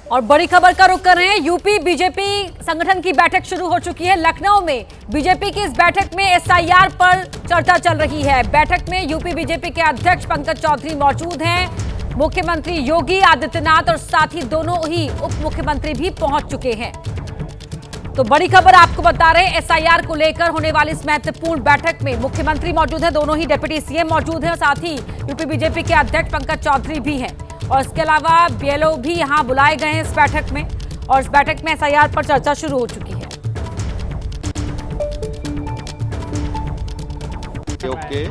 और बड़ी खबर का रुख कर रहे हैं। यूपी बीजेपी संगठन की बैठक शुरू हो चुकी है। लखनऊ में बीजेपी की इस बैठक में एसआईआर पर चर्चा चल रही है। बैठक में यूपी बीजेपी के अध्यक्ष पंकज चौधरी मौजूद हैं। मुख्यमंत्री योगी आदित्यनाथ और साथ ही दोनों ही उप मुख्यमंत्री भी पहुंच चुके हैं। तो बड़ी खबर आपको बता रहे हैं, एसआईआर को लेकर होने वाली इस महत्वपूर्ण बैठक में मुख्यमंत्री मौजूद हैं, दोनों ही डिप्टी सीएम मौजूद हैं और साथ ही यूपी बीजेपी के अध्यक्ष पंकज चौधरी भी हैं। और इसके अलावा बीएलओ भी यहां बुलाए गए हैं इस बैठक में, और इस बैठक में एसआईआर पर चर्चा शुरू हो चुकी है। आयोग के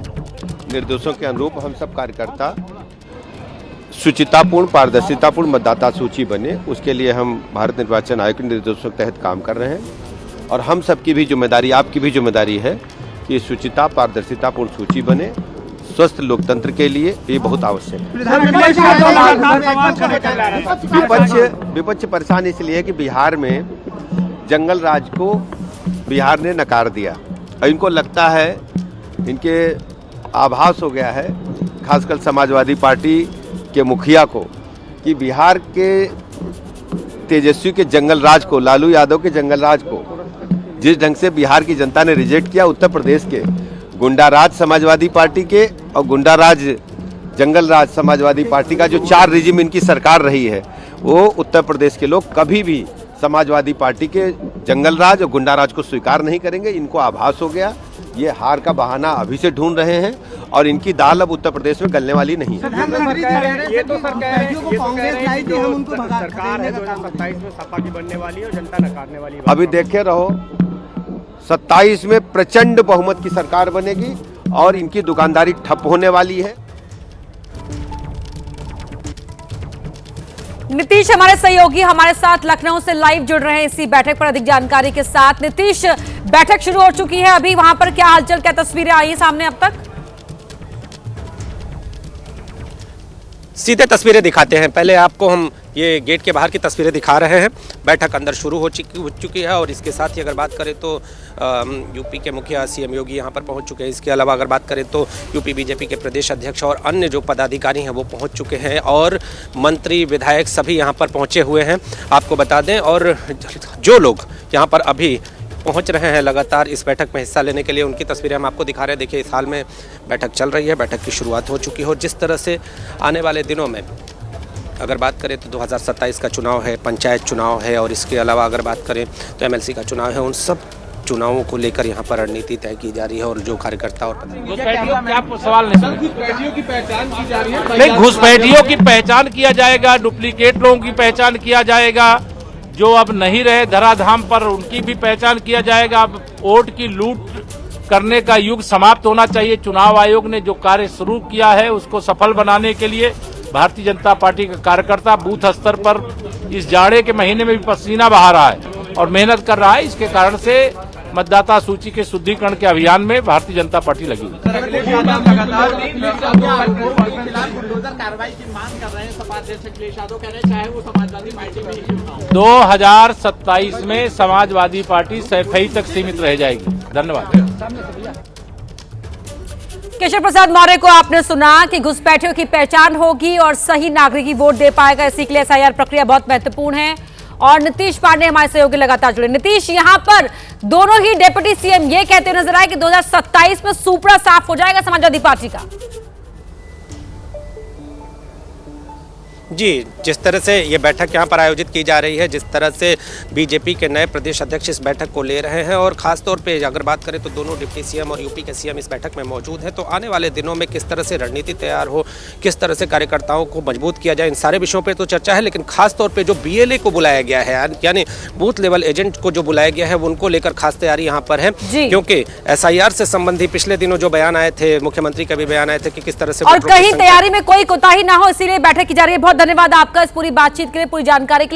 निर्देशों के अनुरूप हम सब कार्यकर्ता शुचितापूर्ण पारदर्शितापूर्ण मतदाता सूची बने, उसके लिए हम भारत निर्वाचन आयोग के निर्देशों के तहत काम कर रहे हैं। और हम सबकी भी जिम्मेदारी, आपकी भी जिम्मेदारी है कि शुचिता पारदर्शितापूर्ण सूची बने। स्वस्थ लोकतंत्र के लिए ये बहुत आवश्यक है। विपक्ष परेशान इसलिए है कि बिहार में जंगल राज को बिहार ने नकार दिया और इनको लगता है, इनके आभास हो गया है, खासकर समाजवादी पार्टी के मुखिया को, कि बिहार के तेजस्वी के जंगल राज को, लालू यादव के जंगल राज को जिस ढंग से बिहार की जनता ने रिजेक्ट किया, उत्तर प्रदेश के गुंडाराज समाजवादी पार्टी के और गुंडाराज जंगल राज समाजवादी पार्टी का जो 4 रिजिम इनकी सरकार रही है, वो उत्तर प्रदेश के लोग कभी भी समाजवादी पार्टी के जंगल राज और गुंडाराज को स्वीकार नहीं करेंगे। इनको आभास हो गया, ये हार का बहाना अभी से ढूंढ रहे हैं और इनकी दाल अब उत्तर प्रदेश में गलने वाली नहीं है। ये तो सरकार है 2027 में सपा की बनने वाली है और जनता नकारने वाली है। अभी देखे रहो, 27 में प्रचंड बहुमत की सरकार बनेगी और इनकी दुकानदारी ठप होने वाली है। नीतीश हमारे सहयोगी हमारे साथ लखनऊ से लाइव जुड़ रहे हैं इसी बैठक पर अधिक जानकारी के साथ। नीतीश, बैठक शुरू हो चुकी है, अभी वहां पर क्या हलचल, क्या तस्वीरें आई सामने अब तक? सीधे तस्वीरें दिखाते हैं। पहले आपको हम ये गेट के बाहर की तस्वीरें दिखा रहे हैं। बैठक अंदर शुरू हो चुकी है और इसके साथ ही अगर बात करें तो यूपी के मुखिया सीएम योगी यहाँ पर पहुँच चुके हैं। इसके अलावा अगर बात करें तो यूपी बीजेपी के प्रदेश अध्यक्ष और अन्य जो पदाधिकारी हैं वो पहुँच चुके हैं और मंत्री विधायक सभी यहाँ पर पहुँचे हुए हैं, आपको बता दें। और जो लोग यहाँ पर अभी पहुंच रहे हैं लगातार इस बैठक में हिस्सा लेने के लिए, उनकी तस्वीरें हम आपको दिखा रहे हैं। देखिए, इस हाल में बैठक चल रही है, बैठक की शुरुआत हो चुकी है और जिस तरह से आने वाले दिनों में अगर बात करें तो 2027 का चुनाव है, पंचायत चुनाव है और इसके अलावा अगर बात करें तो एमएलसी का चुनाव है, उन सब चुनावों को लेकर यहाँ पर रणनीति तय की जा रही है। और जो कार्यकर्ता और सवाल नहीं, की पहचान की जा रही है नहीं, घुसपैठियों की पहचान किया जाएगा, डुप्लीकेट लोगों की पहचान किया जाएगा, जो अब नहीं रहे धराधाम पर उनकी भी पहचान किया जाएगा। अब वोट की लूट करने का युग समाप्त होना चाहिए। चुनाव आयोग ने जो कार्य शुरू किया है उसको सफल बनाने के लिए भारतीय जनता पार्टी का कार्यकर्ता बूथ स्तर पर इस जाड़े के महीने में भी पसीना बहा रहा है और मेहनत कर रहा है। इसके कारण से मतदाता सूची के शुद्धिकरण के अभियान में भारतीय जनता पार्टी लगी हुई है। 2027 में समाजवादी पार्टी सफाई तक सीमित रह जाएगी। धन्यवाद। केशव प्रसाद मौर्य को आपने सुना कि घुसपैठियों की पहचान होगी और सही नागरिक ही वोट दे पाएगा। इसी के लिए एसआईआर प्रक्रिया बहुत महत्वपूर्ण है। और नीतीश पांडे हमारे सहयोगी लगातार जुड़े। नीतीश, यहां पर दोनों ही डिप्टी सीएम ये कहते नजर आए कि 2027 में सुपड़ा साफ हो जाएगा समाजवादी पार्टी का। जी, जिस तरह से ये बैठक यहाँ पर आयोजित की जा रही है, जिस तरह से बीजेपी के नए प्रदेश अध्यक्ष इस बैठक को ले रहे हैं और खासतौर पे अगर बात करें तो दोनों डिप्टी सीएम और यूपी के सीएम इस बैठक में मौजूद हैं, तो आने वाले दिनों में किस तरह से रणनीति तैयार हो, किस तरह से कार्यकर्ताओं को मजबूत किया जाए, इन सारे विषयों पर तो चर्चा है। लेकिन खासतौर पर जो बीएलए को बुलाया गया है, यानी बूथ लेवल एजेंट को जो बुलाया गया है, उनको लेकर खास तैयारी यहाँ पर है, क्योंकि एसआईआर से संबंधी पिछले दिनों जो बयान आए थे, मुख्यमंत्री के भी बयान आए थे कि किस तरह से और कहीं तैयारी में कोई कोताही ना हो, इसीलिए बैठक की जा रही है। बहुत धन्यवाद आपका इस पूरी बातचीत के लिए, पूरी जानकारी के लिए।